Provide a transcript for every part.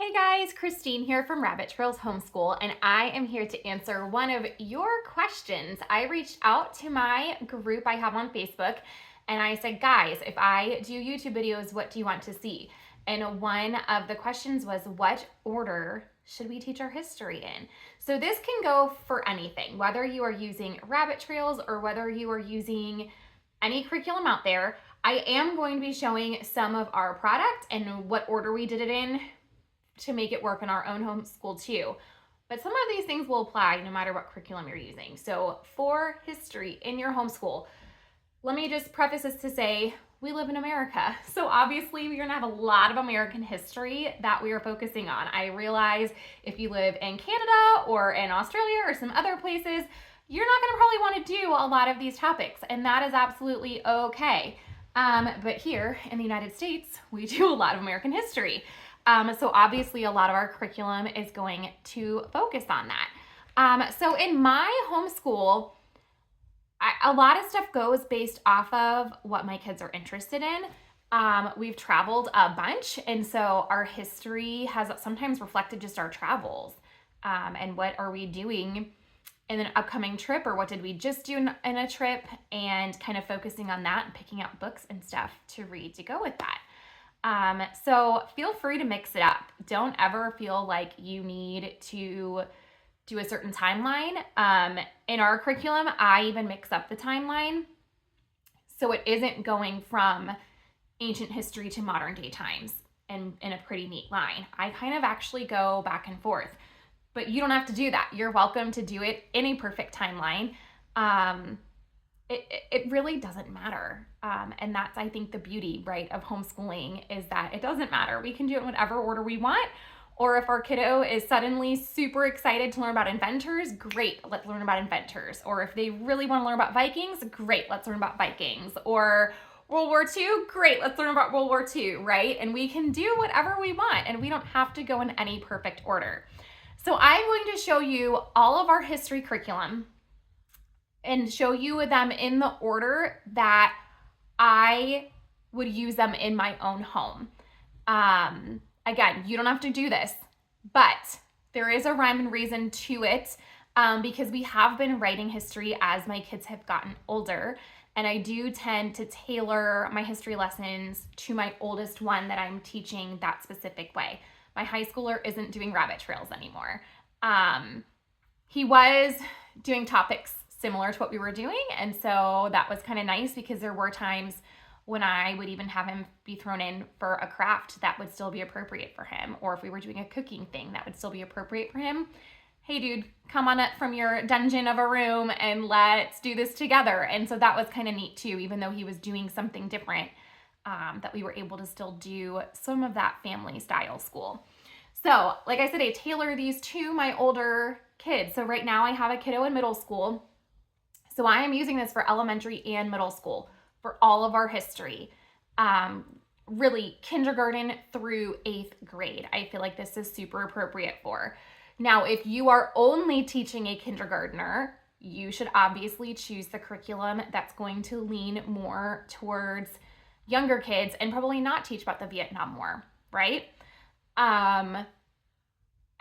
Hey guys, Christine here from Rabbit Trails Homeschool, and I am here to answer one of your questions. I reached out to my group I have on Facebook and I said, guys, if I do YouTube videos, what do you want to see? And one of the questions was, what order should we teach our history in? So this can go for anything, whether you are using Rabbit Trails or whether you are using any curriculum out there. I am going to be showing some of our product and what order we did it in to make it work in our own homeschool too. But some of these things will apply no matter what curriculum you're using. So for history in your homeschool, let me just preface this to say we live in America. So obviously we're gonna have a lot of American history that we are focusing on. I realize if you live in Canada or in Australia or some other places, you're not gonna probably wanna do a lot of these topics, and that is absolutely okay. But here in the United States, we do a lot of American history. So obviously a lot of our curriculum is going to focus on that. So in my homeschool, a lot of stuff goes based off of what my kids are interested in. We've traveled a bunch, and so our history has sometimes reflected just our travels. And what are we doing in an upcoming trip, or what did we just do in a trip, and kind of focusing on that and picking out books and stuff to read to go with that. So feel free to mix it up. Don't ever feel like you need to do a certain timeline. In our curriculum, I even mix up the timeline, so it isn't going from ancient history to modern day times in a pretty neat line. I kind of actually go back and forth, but you don't have to do that. You're welcome to do it in a perfect timeline. It really doesn't matter. And that's, I think, the beauty, right, of homeschooling, is that it doesn't matter. We can do it in whatever order we want. Or if our kiddo is suddenly super excited to learn about inventors, great, let's learn about inventors. Or if they really want to learn about Vikings, great, let's learn about Vikings. Or World War II, great, let's learn about World War II, right? And we can do whatever we want, and we don't have to go in any perfect order. So I'm going to show you all of our history curriculum and show you them in the order that I would use them in my own home. Again, you don't have to do this, but there is a rhyme and reason to it, because we have been writing history as my kids have gotten older, and I do tend to tailor my history lessons to my oldest one that I'm teaching that specific way. My high schooler isn't doing rabbit trails anymore. He was doing topics similar to what we were doing, and so that was kind of nice, because there were times when I would even have him be thrown in for a craft that would still be appropriate for him, or if we were doing a cooking thing that would still be appropriate for him. Hey dude, come on up from your dungeon of a room and let's do this together. And so that was kind of neat too, even though he was doing something different, that we were able to still do some of that family style school. So like I said, I tailor these to my older kids. So right now I have a kiddo in middle school. So I am using this for elementary and middle school for all of our history. Really kindergarten through 8th grade. I feel like this is super appropriate for. Now, if you are only teaching a kindergartner, you should obviously choose the curriculum that's going to lean more towards younger kids and probably not teach about the Vietnam War, right?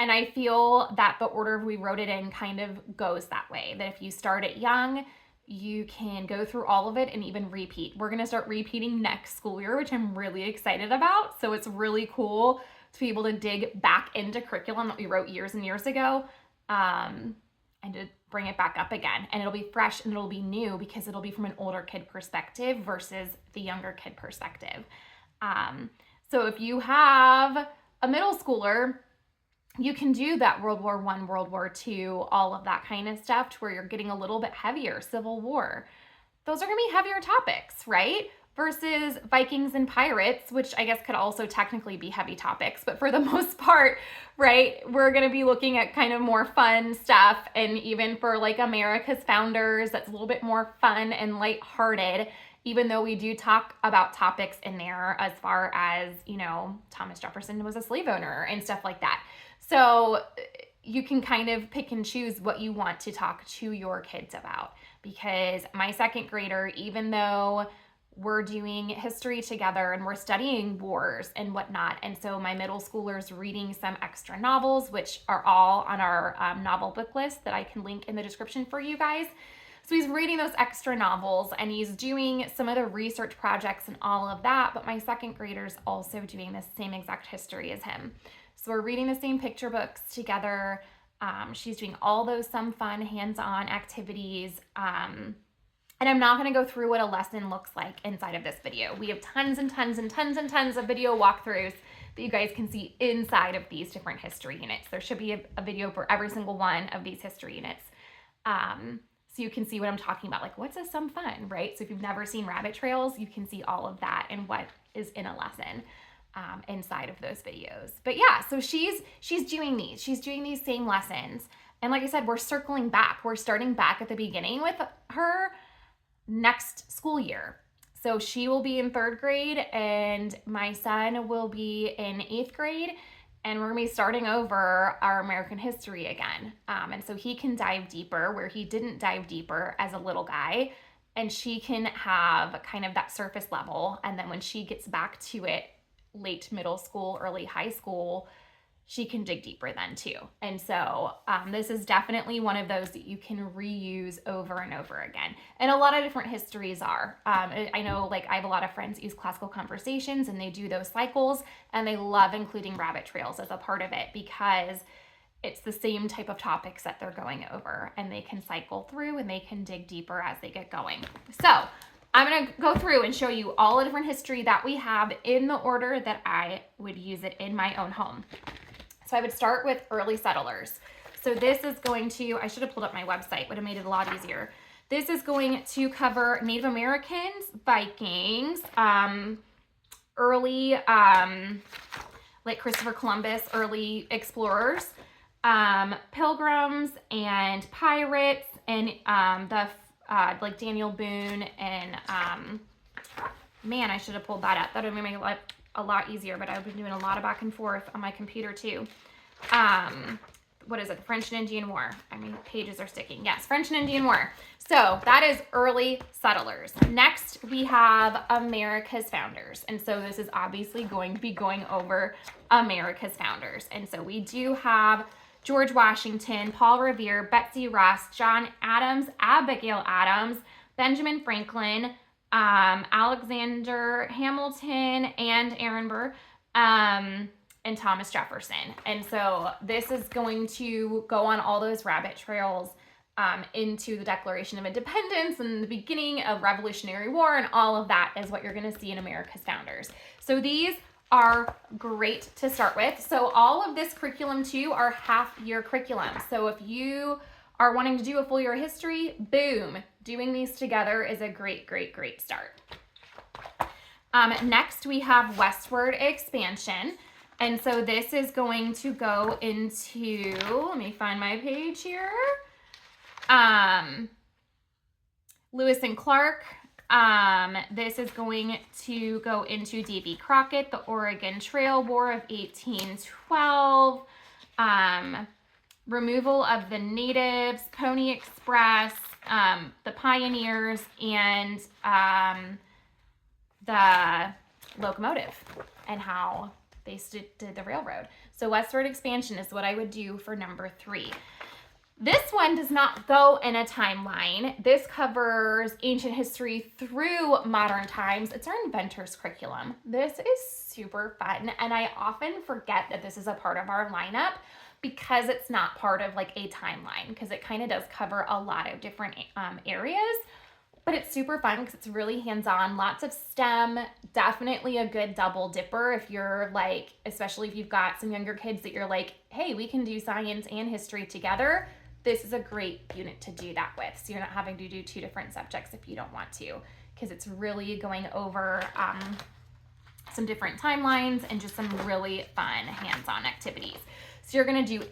And I feel that the order we wrote it in kind of goes that way, that if you start it young, you can go through all of it and even repeat. We're going to start repeating next school year, which I'm really excited about. So it's really cool to be able to dig back into curriculum that we wrote years and years ago, and to bring it back up again. And it'll be fresh and it'll be new, because it'll be from an older kid perspective versus the younger kid perspective. So if you have a middle schooler, you can do that World War I, World War II, all of that kind of stuff, to where you're getting a little bit heavier. Civil War. Those are going to be heavier topics, right? Versus Vikings and pirates, which I guess could also technically be heavy topics, but for the most part, right, we're going to be looking at kind of more fun stuff. And even for like America's founders, that's a little bit more fun and lighthearted, even though we do talk about topics in there as far as, you know, Thomas Jefferson was a slave owner and stuff like that. So you can kind of pick and choose what you want to talk to your kids about, because my second grader, even though we're doing history together and we're studying wars and whatnot. And so my middle schooler's reading some extra novels, which are all on our novel book list that I can link in the description for you guys. So he's reading those extra novels and he's doing some other research projects and all of that, but my second grader's also doing the same exact history as him. So we're reading the same picture books together. She's doing all those some fun hands-on activities. And I'm not going to go through what a lesson looks like inside of this video. We have tons and tons and tons and tons of video walkthroughs that you guys can see inside of these different history units. There should be a video for every single one of these history units. So you can see what I'm talking about, like what's some fun, right? So if you've never seen rabbit trails, you can see all of that and what is in a lesson inside of those videos. But yeah, so she's doing these. She's doing these same lessons. And like I said, we're circling back. We're starting back at the beginning with her next school year. So she will be in 3rd grade and my son will be in 8th grade, and we're gonna be starting over our American history again. And so he can dive deeper where he didn't dive deeper as a little guy, and she can have kind of that surface level. And then when she gets back to it late middle school, early high school, she can dig deeper then too. And so this is definitely one of those that you can reuse over and over again. And a lot of different histories are. I know, like, I have a lot of friends that use classical conversations and they do those cycles, and they love including rabbit trails as a part of it because it's the same type of topics that they're going over, and they can cycle through and they can dig deeper as they get going. So I'm going to go through and show you all the different history that we have in the order that I would use it in my own home. So I would start with early settlers. So this is going to, I should have pulled up my website, would have made it a lot easier. This is going to cover Native Americans, Vikings, early, like Christopher Columbus, early explorers, pilgrims and pirates, and like Daniel Boone, and man, I should have pulled that up. That would have made it a lot easier, but I've been doing a lot of back and forth on my computer too. What is it? The French and Indian War. I mean, pages are sticking. Yes, French and Indian War. So that is early settlers. Next, we have America's founders. And so this is obviously going to be going over America's founders. And so we do have George Washington, Paul Revere, Betsy Ross, John Adams, Abigail Adams, Benjamin Franklin, Alexander Hamilton, and Aaron Burr, and Thomas Jefferson. And so this is going to go on all those rabbit trails into the Declaration of Independence and the beginning of Revolutionary War, and all of that is what you're going to see in America's founders. So these are great to start with. So all of this curriculum too are half-year curriculum. So if you are wanting to do a full year of history, boom, doing these together is a great, great, great start. Next, we have westward expansion. And so this is going to go into, let me find my page here. Lewis and Clark. This is going to go into D.B. Crockett, the Oregon Trail, War of 1812, removal of the natives, Pony Express, the pioneers, and the locomotive, and how they did the railroad. So westward expansion is what I would do for number 3. This one does not go in a timeline. This covers ancient history through modern times. It's our Inventor's curriculum. This is super fun, and I often forget that this is a part of our lineup because it's not part of like a timeline, because it kind of does cover a lot of different areas. But it's super fun because it's really hands-on, lots of STEM, definitely a good double dipper if you're like, especially if you've got some younger kids that you're like, hey, we can do science and history together. This is a great unit to do that with. So you're not having to do 2 different subjects if you don't want to, because it's really going over some different timelines and just some really fun hands-on activities. So you're going to do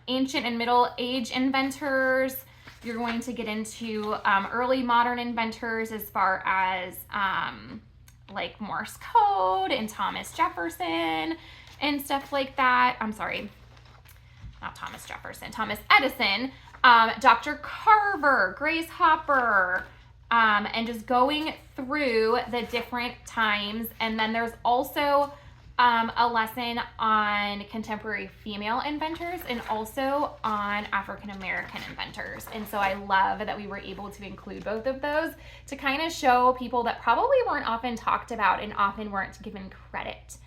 ancient and middle age inventors. You're going to get into early modern inventors as far as like Morse code and Thomas Jefferson and stuff like that. I'm sorry, not Thomas Jefferson, Thomas Edison, Dr. Carver, Grace Hopper, and just going through the different times. And then there's also a lesson on contemporary female inventors and also on African American inventors. And so I love that we were able to include both of those to kind of show people that probably weren't often talked about and often weren't given credit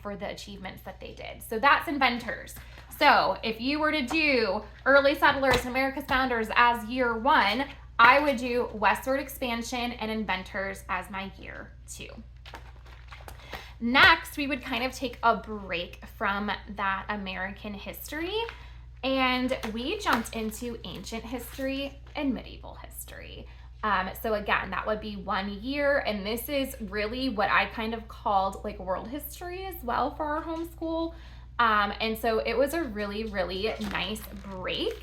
for the achievements that they did. So that's inventors. So if you were to do early settlers and America's founders as year 1, I would do westward expansion and inventors as my year 2. Next, we would kind of take a break from that American history, and we jumped into ancient history and medieval history. So again, that would be 1 year, and this is really what I kind of called like world history as well for our homeschool. And so it was a really, really nice break.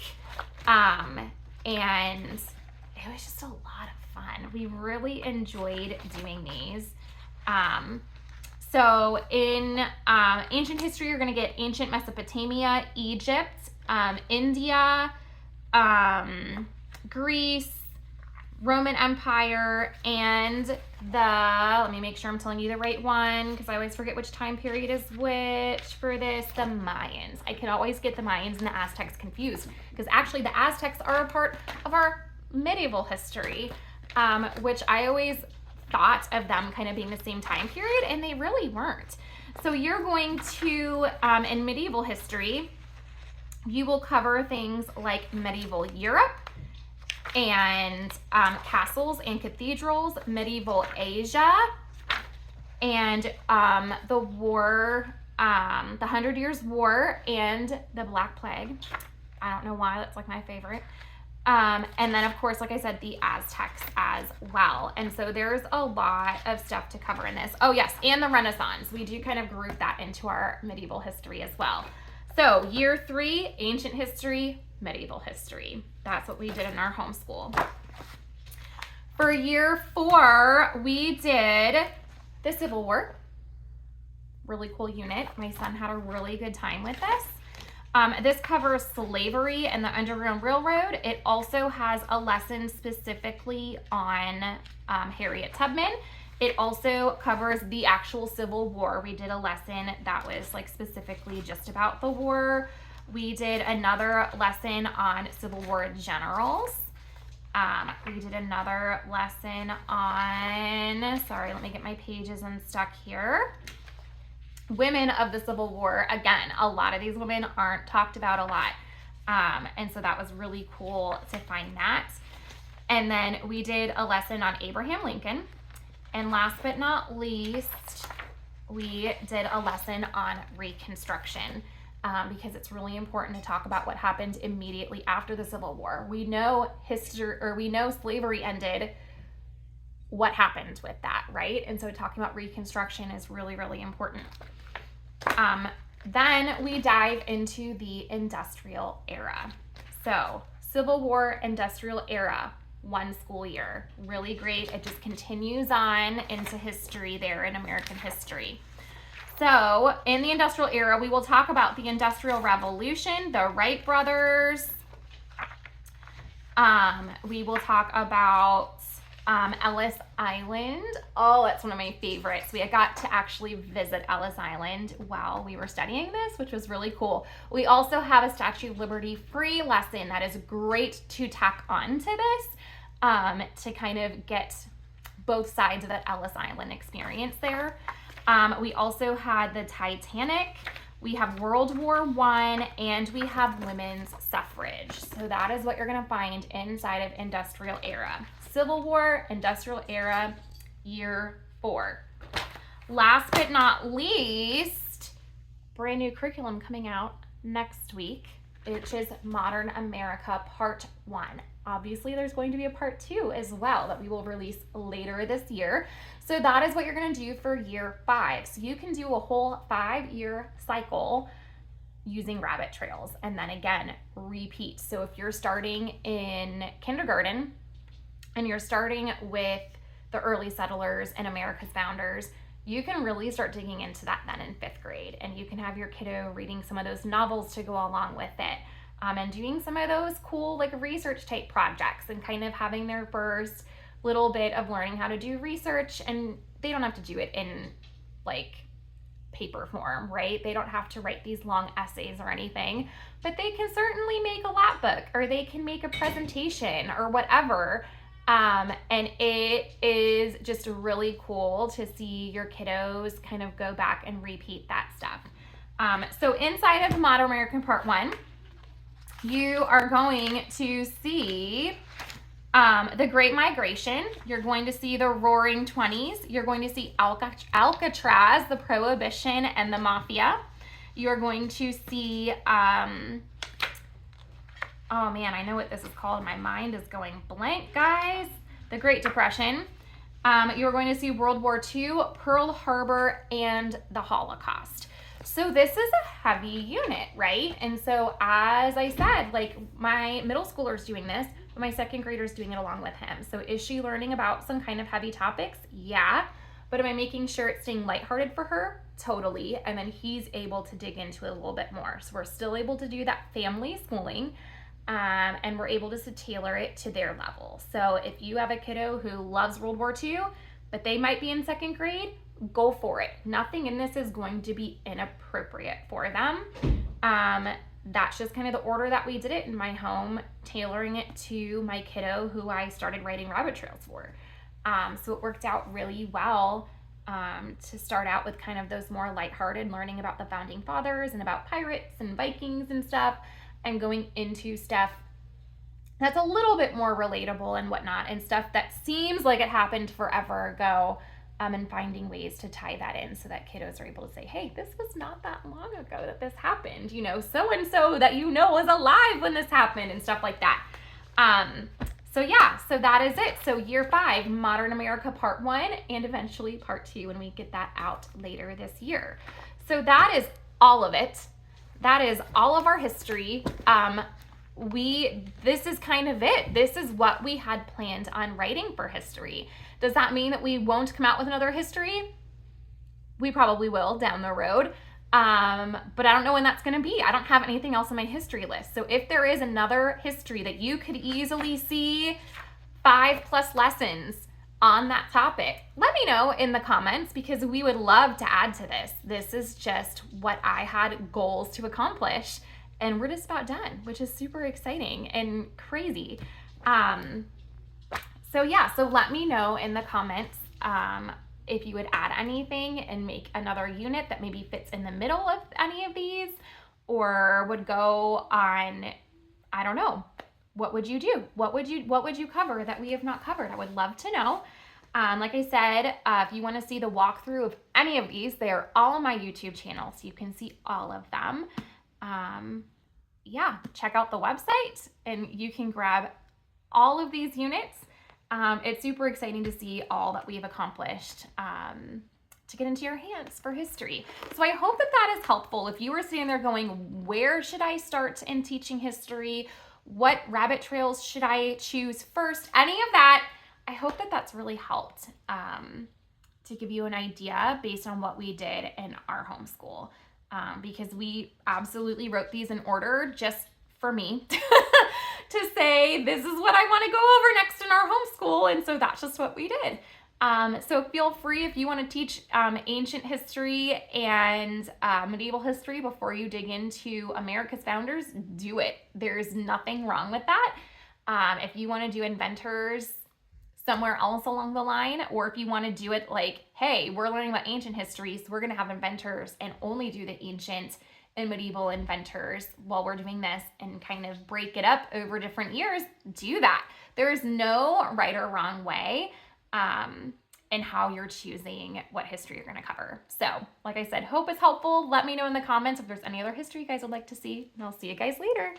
And it was just a lot of fun. We really enjoyed doing these. So in ancient history, you're going to get ancient Mesopotamia, Egypt, India, Greece, Roman Empire, and let me make sure I'm telling you the right one because I always forget which time period is which for this, the Mayans. I can always get the Mayans and the Aztecs confused because actually the Aztecs are a part of our medieval history, which I always thought of them kind of being the same time period, and they really weren't. So you're going to, in medieval history, you will cover things like medieval Europe and castles and cathedrals, medieval Asia, and the war, the 100 Years' War and the Black Plague. I don't know why, that's like my favorite. And then of course, like I said, the Aztecs as well. And so there's a lot of stuff to cover in this. Oh yes, and the Renaissance. We do kind of group that into our medieval history as well. So year 3, ancient history, medieval history. That's what we did in our homeschool. For year 4, we did the Civil War. Really cool unit. My son had a really good time with this. This covers slavery and the Underground Railroad. It also has a lesson specifically on Harriet Tubman. It also covers the actual Civil War. We did a lesson that was like specifically just about the war. We did another lesson on Civil War generals. We did another lesson on, sorry, let me get my pages unstuck here. Women of the Civil War. Again, a lot of these women aren't talked about a lot. And so that was really cool to find that. And then we did a lesson on Abraham Lincoln. And last but not least, we did a lesson on Reconstruction because it's really important to talk about what happened immediately after the Civil War. We know history, or we know slavery ended. What happened with that, right? And so talking about Reconstruction is really, really important. Then we dive into the industrial era. So Civil War, industrial era, 1 school year. Really great. It just continues on into history there in American history. So in the industrial era, we will talk about the Industrial Revolution, the Wright brothers. We will talk about Ellis Island. Oh, that's one of my favorites. We got to actually visit Ellis Island while we were studying this, which was really cool. We also have a Statue of Liberty free lesson that is great to tack on to this to kind of get both sides of that Ellis Island experience there. We also had the Titanic. We have World War I, and we have women's suffrage. So that is what you're going to find inside of industrial era. Civil War, industrial era, year 4. Last but not least, brand new curriculum coming out next week, which is Modern America Part 1. Obviously, there's going to be a Part 2 as well that we will release later this year. So that is what you're going to do for year 5. So you can do a whole 5-year cycle using rabbit trails and then again repeat. So if you're starting in kindergarten and you're starting with the early settlers and America's founders, you can really start digging into that then in 5th grade, and you can have your kiddo reading some of those novels to go along with it, and doing some of those cool like research type projects and kind of having their first little bit of learning how to do research, and they don't have to do it in like paper form, right? They don't have to write these long essays or anything, but they can certainly make a lap book, or they can make a presentation or whatever. And it is just really cool to see your kiddos kind of go back and repeat that stuff. So inside of Modern American Part 1, you are going to see the Great Migration. You're going to see the Roaring Twenties. You're going to see Alcatraz, the Prohibition, and the Mafia. You're going to see, oh man, I know what this is called. My mind is going blank, guys. The Great Depression. You're going to see World War II, Pearl Harbor, and the Holocaust. So this is a heavy unit, right? And so as I said, like my middle schooler's doing this, but my second grader's doing it along with him. So is she learning about some kind of heavy topics? Yeah. But am I making sure it's staying lighthearted for her? Totally. And then he's able to dig into it a little bit more. So we're still able to do that family schooling, and we're able to tailor it to their level. So if you have a kiddo who loves World War II, but they might be in second grade, go for it. Nothing in this is going to be inappropriate for them. That's just kind of the order that we did it in my home, tailoring it to my kiddo who I started writing rabbit trails for. So it worked out really well to start out with kind of those more lighthearted, learning about the founding fathers and about pirates and Vikings and stuff, and going into stuff that's a little bit more relatable and whatnot, and stuff that seems like it happened forever ago, and finding ways to tie that in so that kiddos are able to say, hey, this was not that long ago that this happened, you know, so-and-so that you know was alive when this happened, and stuff like that. So yeah, so that is it. So year 5, Modern America Part 1, and eventually Part 2 when we get that out later this year. So that is all of it. That is all of our history. This is kind of it. This is what we had planned on writing for history. Does that mean that we won't come out with another history? We probably will down the road. But I don't know when that's going to be. I don't have anything else on my history list. So if there is another history that you could easily see 5+ lessons on that topic, let me know in the comments, because we would love to add to this. This is just what I had goals to accomplish, and we're just about done, which is super exciting and crazy. So yeah, so let me know in the comments if you would add anything and make another unit that maybe fits in the middle of any of these, or would go on, I don't know, what would you do? What would you cover that we have not covered? I would love to know. Like I said, if you want to see the walkthrough of any of these, they are all on my YouTube channel, so you can see all of them. Yeah, check out the website and you can grab all of these units. It's super exciting to see all that we've accomplished to get into your hands for history. So I hope that that is helpful. If you were sitting there going, where should I start in teaching history? What rabbit trails should I choose first? Any of that, I hope that that's really helped to give you an idea based on what we did in our homeschool. Because we absolutely wrote these in order just for me to say, this is what I want to go over next in our homeschool. And so that's just what we did. So feel free, if you want to teach ancient history and medieval history before you dig into America's founders, do it. There's nothing wrong with that. If you want to do inventors somewhere else along the line, or if you want to do it like, hey, we're learning about ancient history, so we're going to have inventors and only do the ancient and medieval inventors while we're doing this, and kind of break it up over different years, do that. There is no right or wrong way in how you're choosing what history you're going to cover. So like I said, hope it's helpful. Let me know in the comments if there's any other history you guys would like to see, and I'll see you guys later.